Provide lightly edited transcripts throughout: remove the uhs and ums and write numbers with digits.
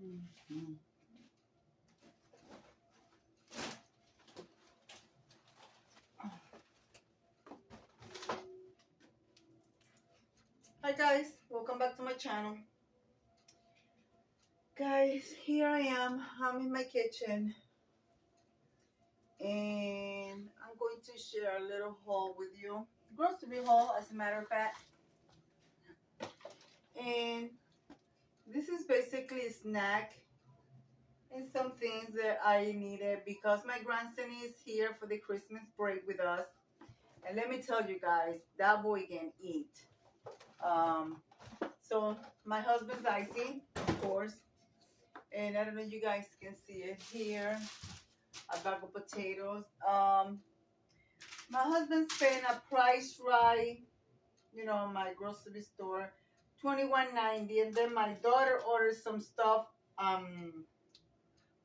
Mm-hmm. Hi guys, welcome back to my channel. Guys, here I am. I'm in my kitchen and I'm going to share a little haul with you. Grocery haul, as a matter of fact. And this is basically a snack and some things that I needed because my grandson is here for the Christmas break with us. And let me tell you guys, that boy can eat. So my husband's icy, of course. And I don't know if you guys can see it here. A bag of potatoes. My husband spent a price right, my grocery store, $21.90, and then my daughter ordered some stuff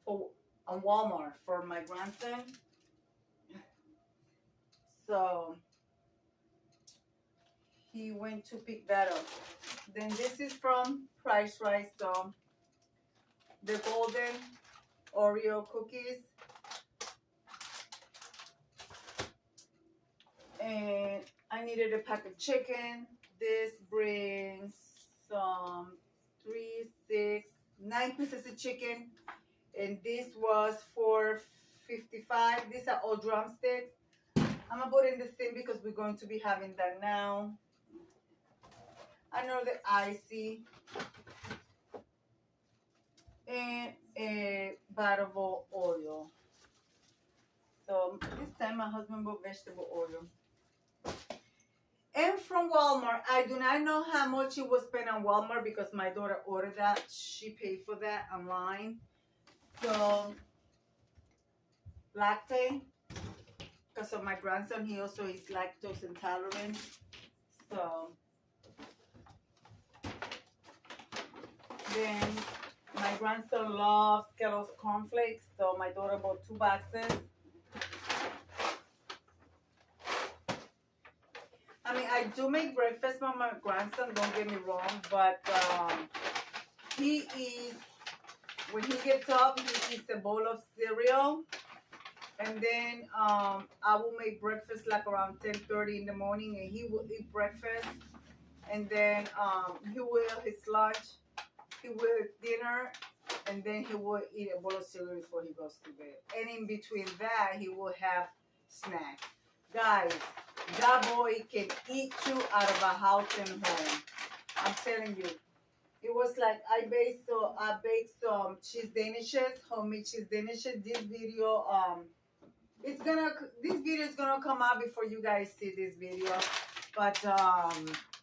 for on Walmart for my grandson. So he went to pick that up. Then this is from Price Right. So the golden Oreo cookies. And I needed a pack of chicken. This brings some 3, 6, 9 pieces of chicken. And this was $4.55. These are all drumsticks. I'm gonna put in the same because we're going to be having that now. Another icy. And a bottle of oil. So this time my husband bought vegetable oil. And from Walmart, I do not know how much it was spent on Walmart because my daughter ordered that. She paid for that online. So, lactate, because of my grandson, he also is lactose intolerant. So, then my grandson loves Kellogg's cornflakes, so my daughter bought 2 boxes. I mean, I do make breakfast for my grandson, don't get me wrong, but he is, when he gets up, he eats a bowl of cereal, and then I will make breakfast like around 10:30 in the morning, and he will eat breakfast, and then he will his lunch, he will dinner, and then he will eat a bowl of cereal before he goes to bed. And in between that, he will have snacks. Guys, that boy can eat you out of a house and home. I'm telling you. It was like I baked some cheese danishes, homemade cheese danishes. This video is gonna come out before you guys see this video. But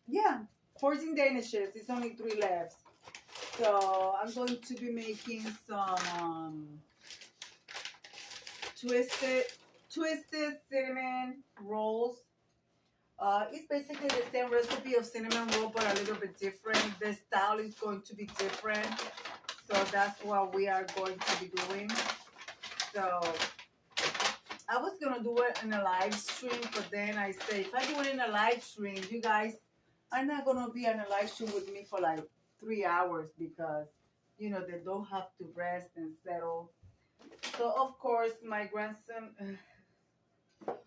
yeah, 14 danishes. It's only 3 left. So I'm going to be making some twisted cinnamon rolls. It's basically the same recipe of cinnamon roll, but a little bit different. The style is going to be different. So that's what we are going to be doing. So I was going to do it in a live stream, but then I say, if I do it in a live stream, you guys are not going to be on a live stream with me for like 3 hours because, they don't have to rest and settle. So, of course, my grandson,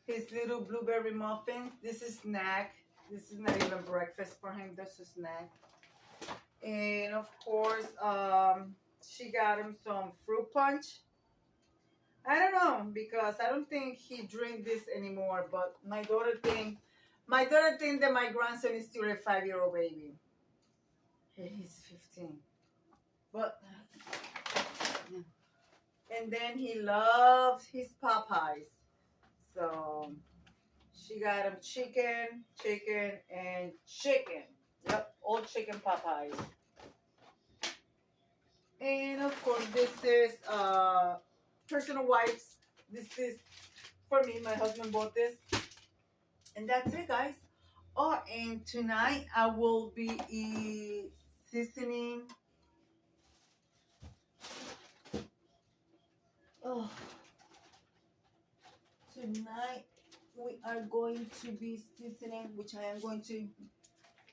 his little blueberry muffins. This is snack. This is not even breakfast for him. That's a snack. And, of course, she got him some fruit punch. I don't know because I don't think he drink this anymore. But my daughter think that my grandson is still a 5-year-old baby. He's 15. But and then he loves his Popeyes. So she got him chicken, and chicken. Yep, all chicken Popeyes. And of course, this is personal wipes. This is for me. My husband bought this. And that's it, guys. Oh, and tonight I will be seasoning. Oh. Tonight we are going to be seasoning, which I am going to.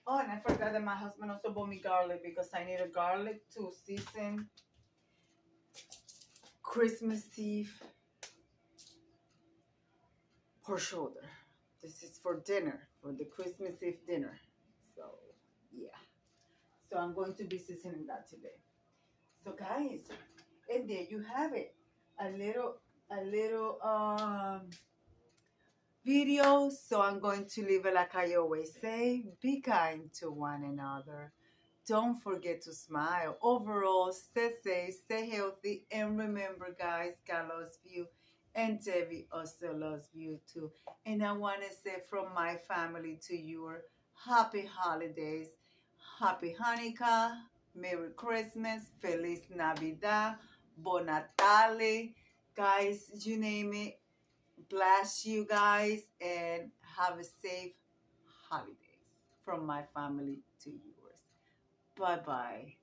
Oh, and I forgot that my husband also bought me garlic because I need a garlic to season Christmas Eve pork shoulder. This is for dinner, for the Christmas Eve dinner. So, yeah. So I'm going to be seasoning that today. So guys, and there you have it. A little video. So I'm going to leave it like I always say. Be kind to one another. Don't forget to smile. Overall, stay safe, stay healthy, and remember, guys, God loves you, and Debbie also loves you too. And I want to say from my family to your happy holidays, happy Hanukkah, Merry Christmas, Feliz Navidad, Bon Natale, guys, you name it. Bless you guys, and have a safe holidays from my family to yours. Bye bye.